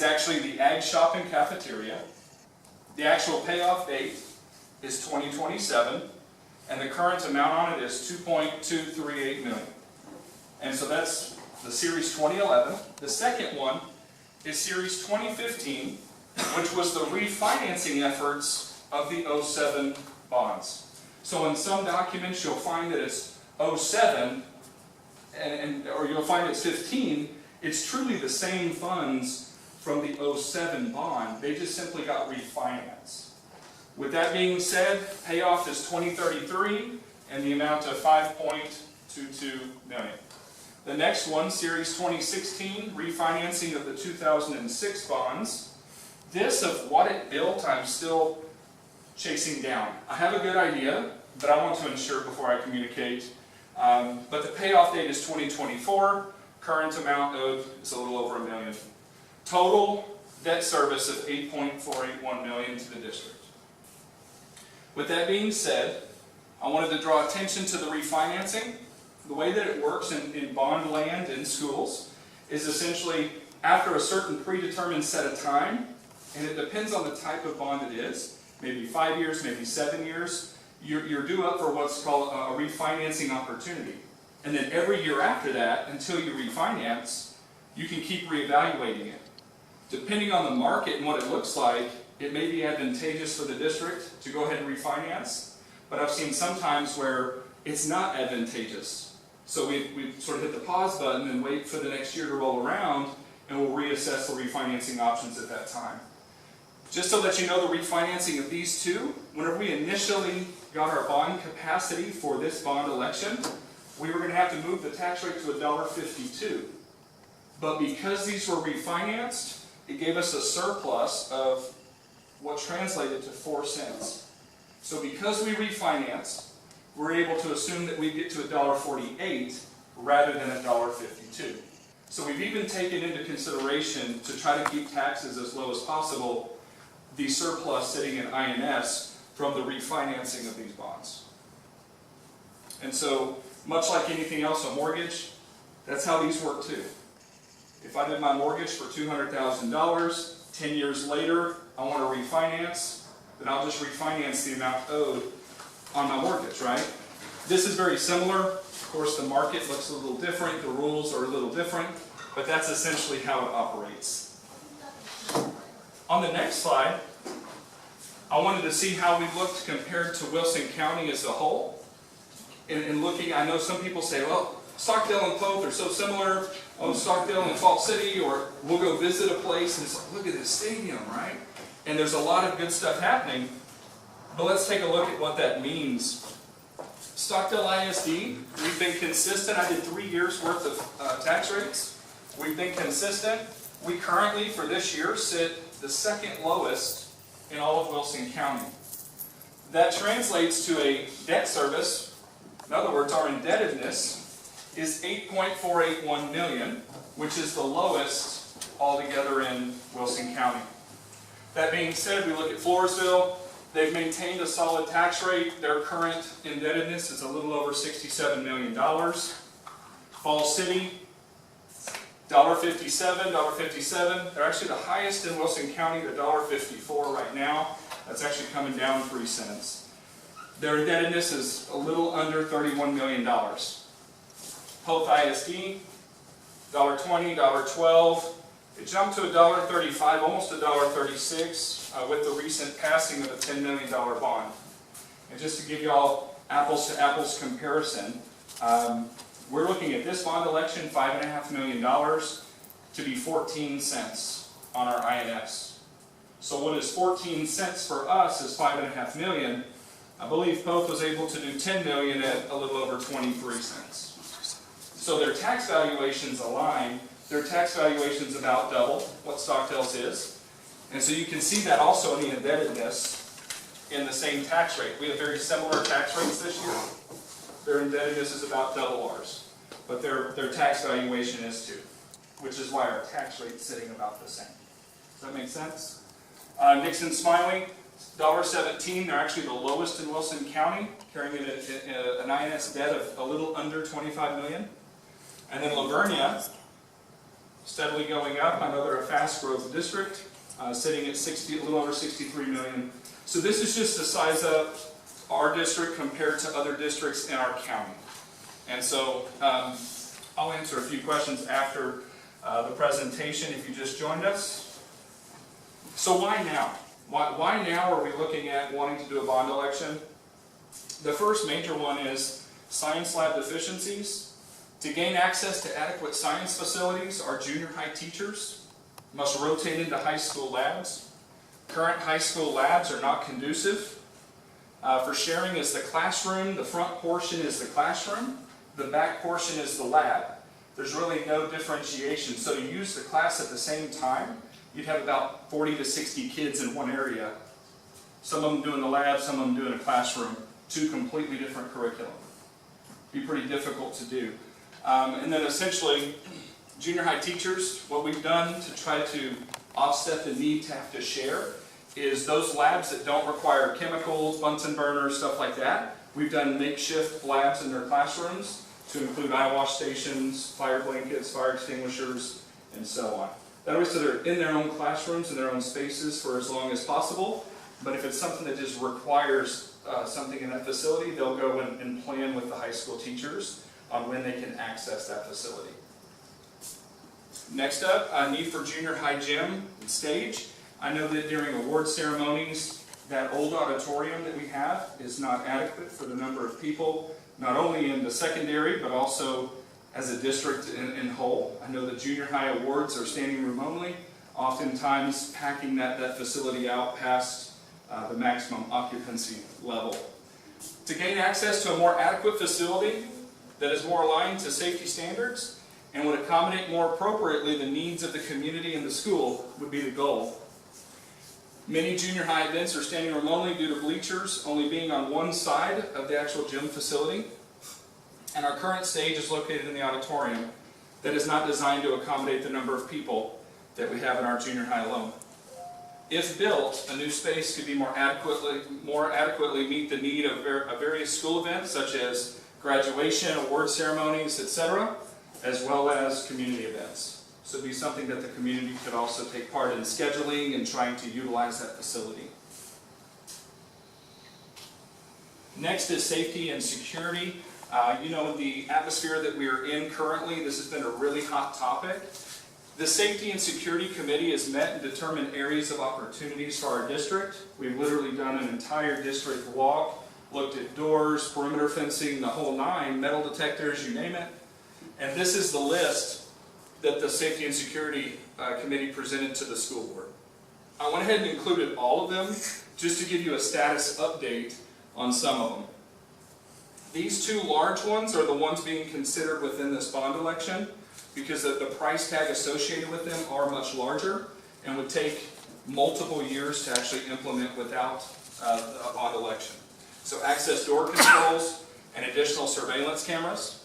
actually the Ag Shop and Cafeteria. The actual payoff date is 2027, and the current amount on it is $2.238 million. And so that's the Series 2011. The second one is Series 2015, which was the refinancing efforts of the 07 bonds. So in some documents you'll find that it's 07, or you'll find it's 15. It's truly the same funds from the 07 bond. They just simply got refinanced. With that being said, payoff is 2033 and the amount of $5.22 million. The next one, Series 2016, refinancing of the 2006 bonds. This, of what it built, I'm still chasing down. I have a good idea, but I want to ensure before I communicate. But the payoff date is 2024. Current amount owed is a little over $1 million. Total debt service of $8.481 million to the district. With that being said, I wanted to draw attention to the refinancing. The way that it works in bond land in schools is essentially after a certain predetermined set of time, and it depends on the type of bond it is, maybe 5 years, maybe 7 years, you're due up for what's called a refinancing opportunity. And then every year after that, until you refinance, you can keep reevaluating it. Depending on the market and what it looks like, it may be advantageous for the district to go ahead and refinance, but I've seen sometimes where it's not advantageous. So we sort of hit the pause button and wait for the next year to roll around, and we'll reassess the refinancing options at that time. Just to let you know the refinancing of these two, whenever we initially got our bond capacity for this bond election, we were going to have to move the tax rate to $1.52. But because these were refinanced, it gave us a surplus of what translated to 4 cents. So because we refinanced, we're able to assume that we get to $1.48 rather than $1.52. So we've even taken into consideration, to try to keep taxes as low as possible, the surplus sitting in INS from the refinancing of these bonds. And so, much like anything else, a mortgage, that's how these work too. If I did my mortgage for $200,000, 10 years later, I want to refinance, then I'll just refinance the amount owed on my mortgage, right? This is very similar. Of course, the market looks a little different, the rules are a little different, but that's essentially how it operates. On the next slide, I wanted to see how we looked compared to Wilson County as a whole. And looking, I know some people say, well, Stockdale and Pope are so similar. Oh, Stockdale and Fall City, or we'll go visit a place and it's like, look at this stadium, right? And there's a lot of good stuff happening. But let's take a look at what that means. Stockdale ISD, we've been consistent. I did 3 years worth of tax rates. We've been consistent. We currently, for this year, sit the second lowest in all of Wilson County. That translates to a debt service. In other words, our indebtedness is $8.481 million, which is the lowest altogether in Wilson County. That being said, we look at Floresville. They've maintained a solid tax rate. Their current indebtedness is a little over $67 million. Falls City, $1.57. They're actually the highest in Wilson County, at $1.54 right now. That's actually coming down 3 cents. Their indebtedness is a little under $31 million. Pope ISD, $1.20, $1.12. It jumped to $1.35, almost $1.36 with the recent passing of a $10 million bond. And just to give you all apples to apples comparison, we're looking at this bond election, $5.5 million, to be 14 cents on our INS. So what is 14 cents for us is $5.5 million. I believe Pope was able to do $10 million at a little over 23 cents. So their tax valuations align. Their tax valuation is about double what Stockdale's is. And so you can see that also in the indebtedness in the same tax rate. We have very similar tax rates this year. Their indebtedness is about double ours. But their tax valuation is too, which is why our tax rate's sitting about the same. Does that make sense? Nixon Smiley, $1.17. They're actually the lowest in Wilson County, carrying an INS debt of a little under $25 million. And then Lavernia, steadily going up. I know they're a fast growth district, sitting at a little over 63 million. So this is just to size up our district compared to other districts in our county. And so I'll answer a few questions after the presentation if you just joined us. So why now? Why now are we looking at wanting to do a bond election? The first major one is science lab deficiencies. To gain access to adequate science facilities, our junior high teachers must rotate into high school labs. Current high school labs are not conducive. For sharing is the classroom, the front portion is the classroom, the back portion is the lab. There's really no differentiation. So to use the class at the same time, you'd have about 40 to 60 kids in one area. Some of them doing the lab, some of them doing a classroom. Two completely different curriculum. Be pretty difficult to do. And then essentially, junior high teachers, what we've done to try to offset the need to have to share is those labs that don't require chemicals, Bunsen burners, stuff like that. We've done makeshift labs in their classrooms to include eye wash stations, fire blankets, fire extinguishers, and so on. That way, so they're in their own classrooms, in their own spaces for as long as possible. But if it's something that just requires something in that facility, they'll go and plan with the high school teachers on when they can access that facility. Next up, need for junior high gym and stage. I know that during award ceremonies, that old auditorium that we have is not adequate for the number of people, not only in the secondary, but also as a district in whole. I know that junior high awards are standing room only, oftentimes packing that facility out past the maximum occupancy level. To gain access to a more adequate facility that is more aligned to safety standards and would accommodate more appropriately the needs of the community and the school would be the goal. Many junior high events are standing room only due to bleachers only being on one side of the actual gym facility. And our current stage is located in the auditorium that is not designed to accommodate the number of people that we have in our junior high alone. If built, a new space could be more adequately meet the need of various school events such as graduation, award ceremonies, etc., as well as community events. So it'd be something that the community could also take part in scheduling and trying to utilize that facility. Next is safety and security. You know, the atmosphere that we are in currently, this has been a really hot topic. The Safety and Security Committee has met and determined areas of opportunities for our district. We've literally done an entire district walk, looked at doors, perimeter fencing, the whole nine, metal detectors, you name it. And this is the list that the Safety and Security Committee presented to the school board. I went ahead and included all of them just to give you a status update on some of them. These two large ones are the ones being considered within this bond election because the price tag associated with them are much larger and would take multiple years to actually implement without a bond election. So access door controls and additional surveillance cameras.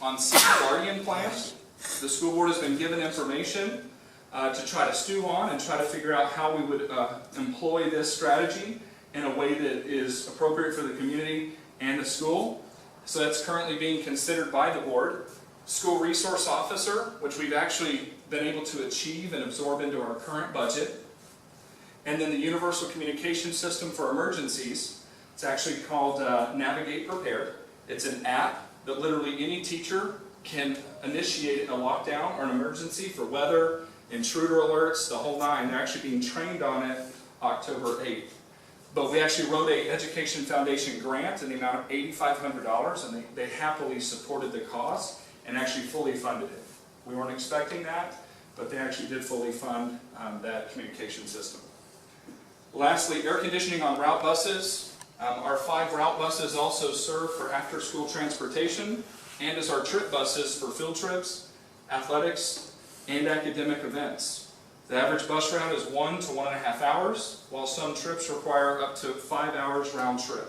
On Safe Guardian plans, the school board has been given information to try to stew on and try to figure out how we would employ this strategy in a way that is appropriate for the community and the school. So that's currently being considered by the board. School resource officer, which we've actually been able to achieve and absorb into our current budget. And then the universal communication system for emergencies. It's actually called Navigate Prepared. It's an app that literally any teacher can initiate a lockdown or an emergency for weather, intruder alerts, the whole nine. They're actually being trained on it October 8th. But we actually wrote an Education Foundation grant in the amount of $8,500, and they happily supported the cost and actually fully funded it. We weren't expecting that, but they actually did fully fund that communication system. Lastly, air conditioning on route buses. Our 5 route buses also serve for after-school transportation and as our trip buses for field trips, athletics, and academic events. The average bus route is 1 to 1.5 hours, while some trips require up to 5 hours round trip.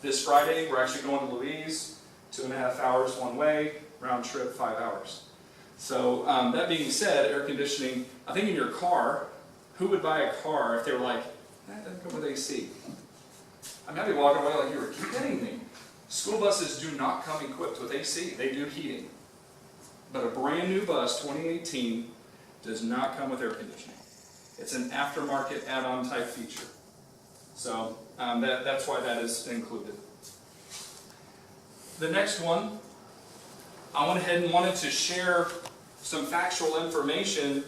This Friday, we're actually going to Louise, 2.5 hours one way, round trip 5 hours. So that being said, air conditioning, I think in your car, who would buy a car if they were like, that doesn't come with AC? I mean, I'd be walking away like, you were kidding me. School buses do not come equipped with AC. They do heating. but a brand new bus, 2018, does not come with air conditioning. It's an aftermarket add-on type feature. So that's why that is included. The next one, I went ahead and wanted to share some factual information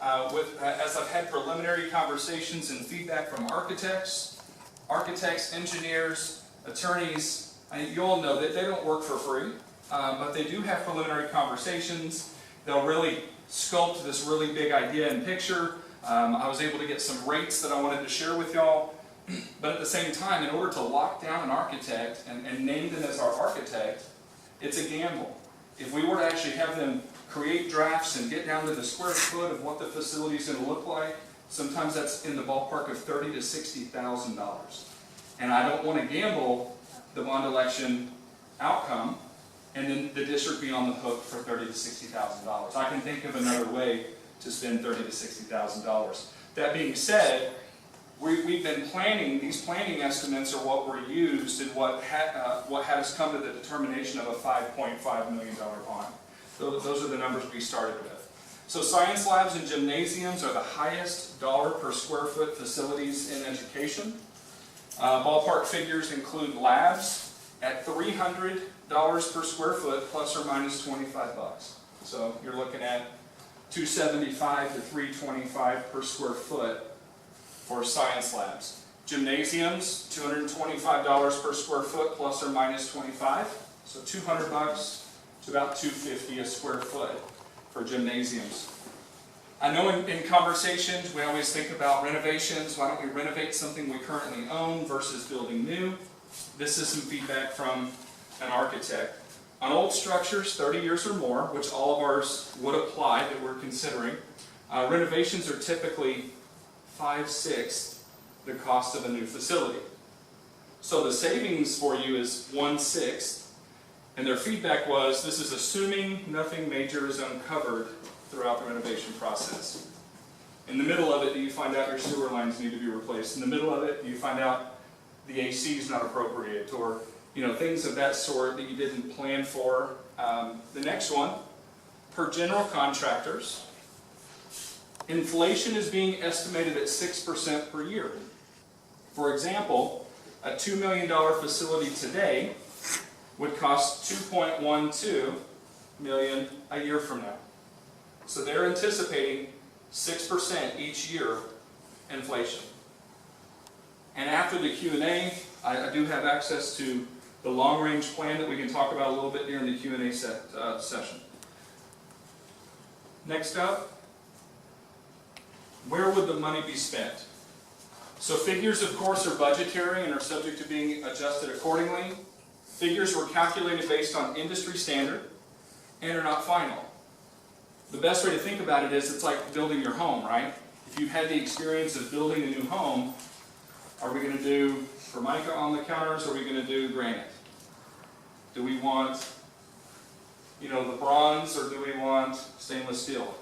as I've had preliminary conversations and feedback from architects, engineers, attorneys. You all know that they don't work for free, but they do have preliminary conversations. They'll really sculpt this really big idea and picture. I was able to get some rates that I wanted to share with y'all. But at the same time, in order to lock down an architect and name them as our architect, it's a gamble. If we were to actually have them create drafts and get down to the square foot of what the facility is going to look like, sometimes that's in the ballpark of $30,000 to $60,000. And I don't want to gamble the bond election outcome and then the district be on the hook for $30,000 to $60,000. I can think of another way to spend $30,000 to $60,000. That being said, we've been planning, these planning estimates are what were used and what had us come to the determination of a $5.5 million bond. Those are the numbers we started with. So science labs and gymnasiums are the highest dollar per square foot facilities in education. Ballpark figures include labs at $300 per square foot plus or minus 25 bucks. So you're looking at $275 to $325 per square foot for science labs. Gymnasiums, $225 per square foot plus or minus 25. So 200 bucks to about $250 a square foot for gymnasiums. I know in conversations we always think about renovations. Why don't we renovate something we currently own versus building new? This is some feedback from an architect. On old structures, 30 years or more, which all of ours would apply that we're considering, renovations are typically 5/6 the cost of a new facility. So the savings for you is 1/6, and their feedback was, this is assuming nothing major is uncovered throughout the renovation process. In the middle of it, do you find out your sewer lines need to be replaced? In the middle of it, do you find out the AC is not appropriate, or things of that sort that you didn't plan for? The next one, per general contractors, inflation is being estimated at 6% per year. For example, a $2 million facility today would cost $2.12 million a year from now. So they're anticipating 6% each year inflation. And after the Q&A, I do have access to the long-range plan that we can talk about a little bit during the Q&A session. Next up, where would the money be spent? So figures, of course, are budgetary and are subject to being adjusted accordingly. Figures were calculated based on industry standard and are not final. The best way to think about it is it's like building your home, right? If you've had the experience of building a new home, are we going to do Formica on the counters, or are we going to do granite? Do we want, the bronze, or do we want stainless steel?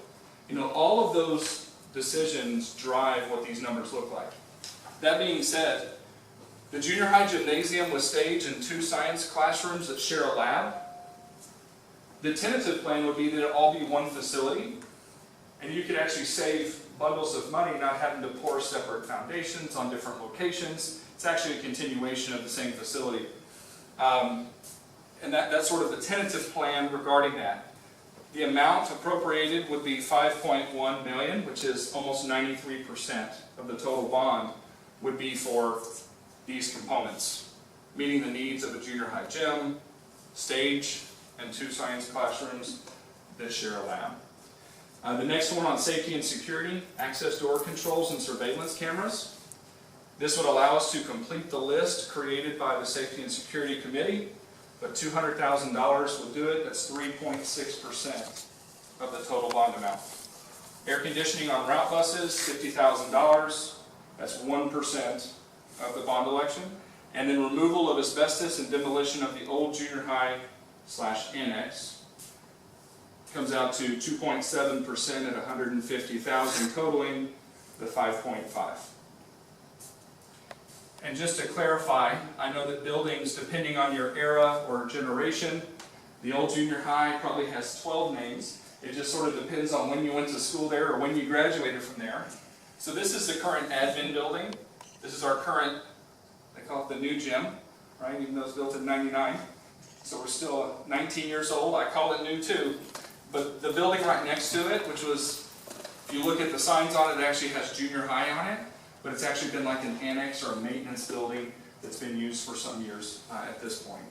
All of those decisions drive what these numbers look like. That being said, the junior high gymnasium with stage and 2 science classrooms that share a lab, the tentative plan would be that it all be one facility, and you could actually save bundles of money not having to pour separate foundations on different locations. It's actually a continuation of the same facility. And that's sort of the tentative plan regarding that. The amount appropriated would be $5.1 million, which is almost 93% of the total bond would be for these components, meeting the needs of a junior high gym, stage, and 2 science classrooms that share a lab. The next one on safety and security, access door controls and surveillance cameras. This would allow us to complete the list created by the Safety and Security Committee, but $200,000 would do it. That's 3.6% of the total bond amount. Air conditioning on route buses, $50,000. That's 1% of the bond election. And then removal of asbestos and demolition of the old junior high/annex comes out to 2.7% at $150,000, totaling the 5.5. And just to clarify, I know that buildings, depending on your era or generation, The old junior high probably has 12 names. It just sort of depends on when you went to school there or when you graduated from there. So this is the current admin building. This is our current, they call it the new gym, right? Even though it's built in '99. So we're still 19 years old. I call it new too. But the building right next to it, which was, if you look at the signs on it, it actually has junior high on it. But it's actually been like an annex or a maintenance building that's been used for some years at this point.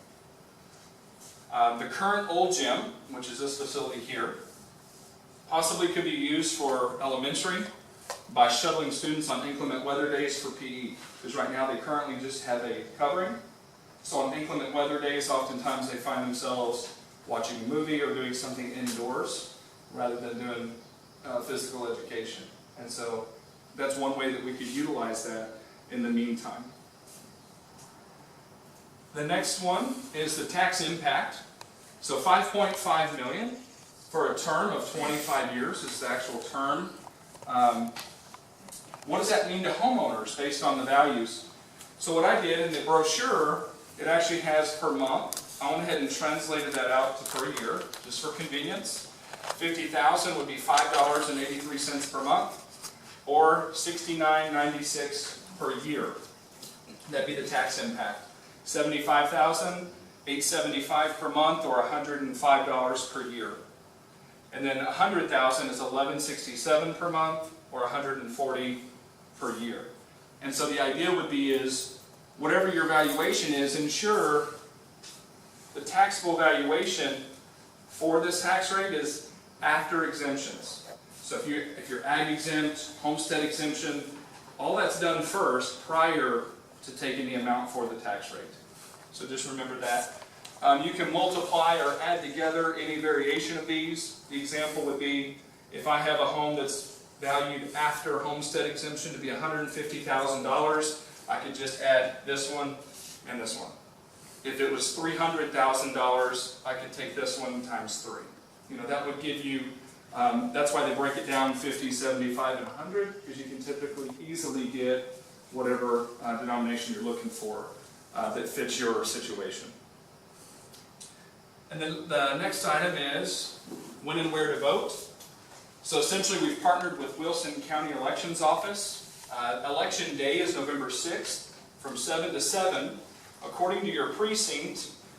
The current old gym, which is this facility here, possibly could be used for elementary by shuttling students on inclement weather days for PE. Because right now they currently just have a covering. So on inclement weather days, oftentimes they find themselves watching a movie or doing something indoors rather than doing physical education. And so that's one way that we could utilize that in the meantime. The next one is the tax impact. So $5.5 million for a term of 25 years is the actual term. What does that mean to homeowners based on the values? So what I did in the brochure, it actually has per month. I went ahead and translated that out to per year, just for convenience. $50,000 would be $5.83 per month, or $69.96 per year. That'd be the tax impact. $75,000, $875 per month, or $105 per year. And then $100,000 is $1167 per month, or $140 per year. And so the idea would be is, whatever your valuation is, ensure the taxable valuation for this tax rate is after exemptions. So if you're ag exempt, homestead exemption, all that's done first prior to taking the amount for the tax rate. So just remember that. You can multiply or add together any variation of these. The example would be if I have a home that's valued after homestead exemption to be $150,000, I could just add this one and this one. If it was $300,000, I could take this one times 3. You know, that would give you, that's why they break it down 50, 75, and 100, because you can typically easily get whatever denomination you're looking for that fits your situation. And then the next item is when and where to vote. So essentially we've partnered with Wilson County Elections Office. Election day is November 6th from 7 to 7. According to your precinct,